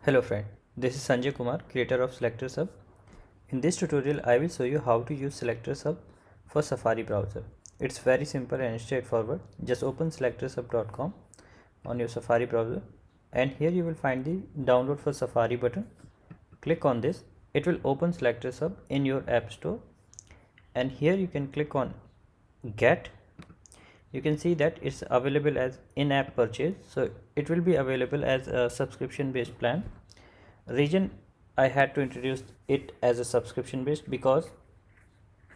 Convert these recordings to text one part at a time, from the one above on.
Hello friend, this is Sanjay Kumar, creator of Selectors Hub. In this tutorial, I will show you how to use Selectors Hub for Safari browser. It's very simple and straightforward. Just open selectorshub.com on your Safari browser and here you will find the download for Safari button. Click on this. It will open Selectors Hub in your App Store and here you can click on Get. You can see that it's available as in-app purchase, so it will be available as a subscription based plan. Reason I had to introduce it as a subscription based because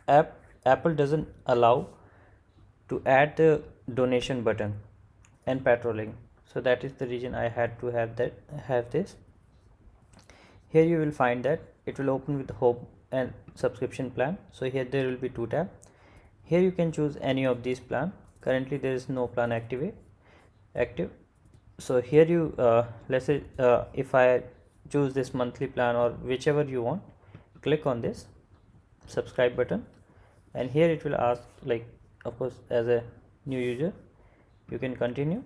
Apple doesn't allow to add the donation button and patrolling, so that is the reason I had to have this. Here you will find that it will open with home and subscription plan. So here there will be two tabs. Here you can choose any of these plan. Currently there is no plan active. So here you let's say if I choose this monthly plan or whichever you want, click on this subscribe button and here it will ask, like, of course, as a new user you can continue.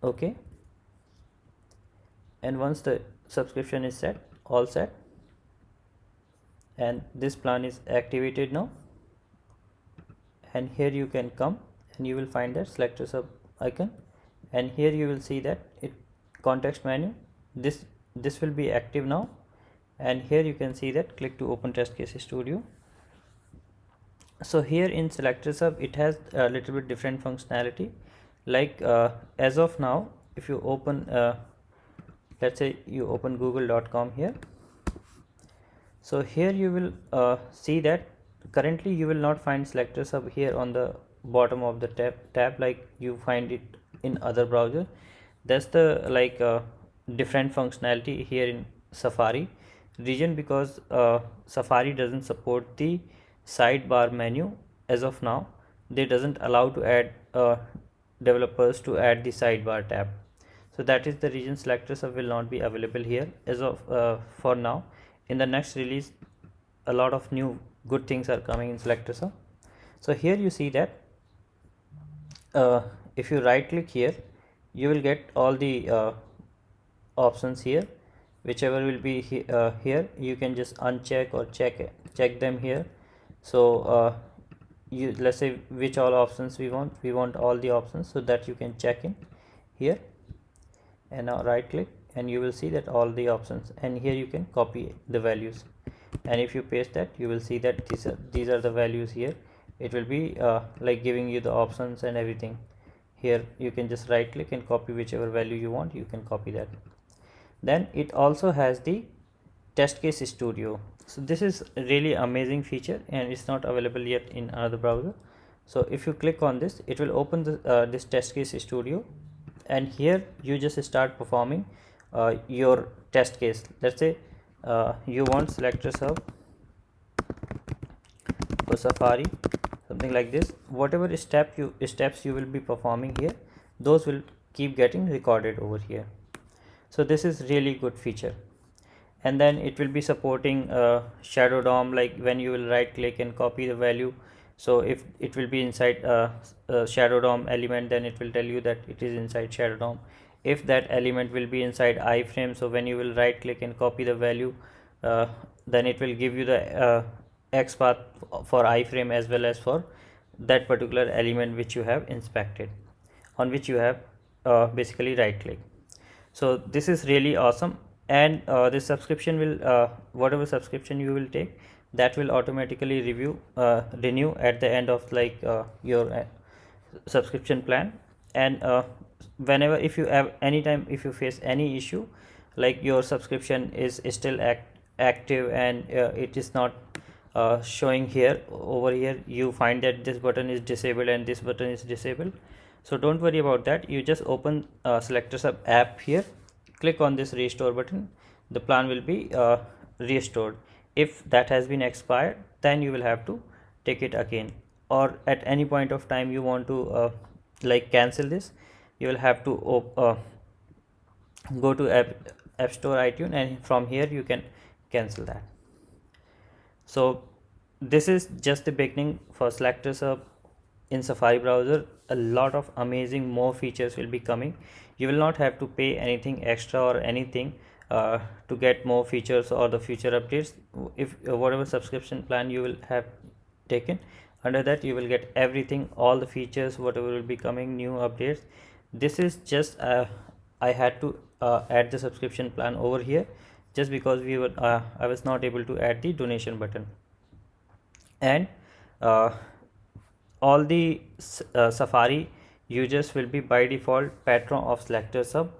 Okay, and once the subscription is set, all set, and this plan is activated now, and here you can come and you will find that Selectors Hub icon and here you will see that it context menu, this will be active now, and here you can see that click to open test case studio. So here in Selectors Hub it has a little bit different functionality, like as of now if you open let's say you open google.com here, so here you will see that currently you will not find Selectors Hub here on the bottom of the tab like you find it in other browser. That's the different functionality here in Safari. Reason because Safari doesn't support the sidebar menu as of now. They doesn't allow to add developers to add the sidebar tab. So that is the reason Selectors Hub will not be available here as of for now. In the next release, a lot of new good things are coming in Selectors Hub. So here you see that if you right click here, you will get all the options here. Whichever will be here, you can just uncheck or check them here. So you, let's say which all options we want all the options, so that you can check in here, and now right click and you will see that all the options, and here you can copy the values, and if you paste that you will see that these are the values here. It will be like giving you the options and everything. Here you can just right click and copy whichever value you want, you can copy that. Then it also has the test case studio. So this is a really amazing feature and it's not available yet in another browser. So if you click on this, it will open this test case studio, and here you just start performing your test case. Let's say you want Selectors Hub for Safari, something like this. Whatever steps you will be performing here, those will keep getting recorded over here. So this is really good feature. And then it will be supporting Shadow DOM, like when you will right click and copy the value. So if it will be inside Shadow DOM element, then it will tell you that it is inside Shadow DOM. If that element will be inside iframe, so when you will right click and copy the value, then it will give you the XPath for iframe as well as for that particular element which you have inspected, on which you have basically right click. So this is really awesome, and this subscription will whatever subscription you will take, that will automatically renew at the end of your subscription plan. And whenever, if you have anytime, if you face any issue, like your subscription is still active and it is not showing here, over here you find that this button is disabled and this button is disabled, so don't worry about that. You just open Selectors Hub app here, click on this restore button, the plan will be restored. If that has been expired, then you will have to take it again, or at any point of time you want to cancel this, you will have to go to App Store, iTunes, and from here you can cancel that. So this is just the beginning for Selectors Hub in Safari browser, a lot of amazing more features will be coming. You will not have to pay anything extra or anything to get more features or the future updates. If whatever subscription plan you will have taken, under that you will get everything, all the features whatever will be coming, new updates. This is just I had to add the subscription plan over here just because I was not able to add the donation button. And uh, all the Safari users will be by default patron of Selectors Hub.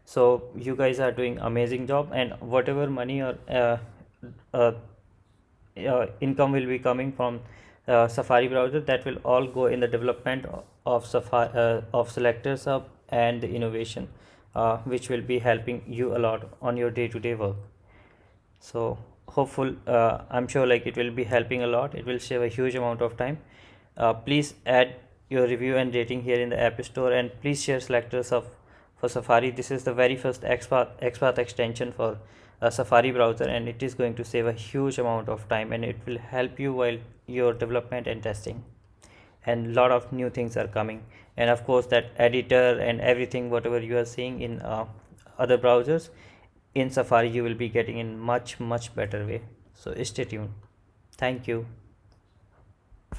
So you guys are doing amazing job, and whatever money or uh, income will be coming from Safari browser, that will all go in the development of Safari of Selectors Hub and the innovation, which will be helping you a lot on your day-to-day work. So hopeful, I'm sure like it will be helping a lot. It will save a huge amount of time. Please add your review and rating here in the App Store, and please share Selectors of for Safari. This is the very first XPath extension for Safari browser, and it is going to save a huge amount of time, and it will help you while your development and testing. And lot of new things are coming, and of course that editor and everything whatever you are seeing in other browsers, in Safari you will be getting in much better way. So stay tuned. Thank you.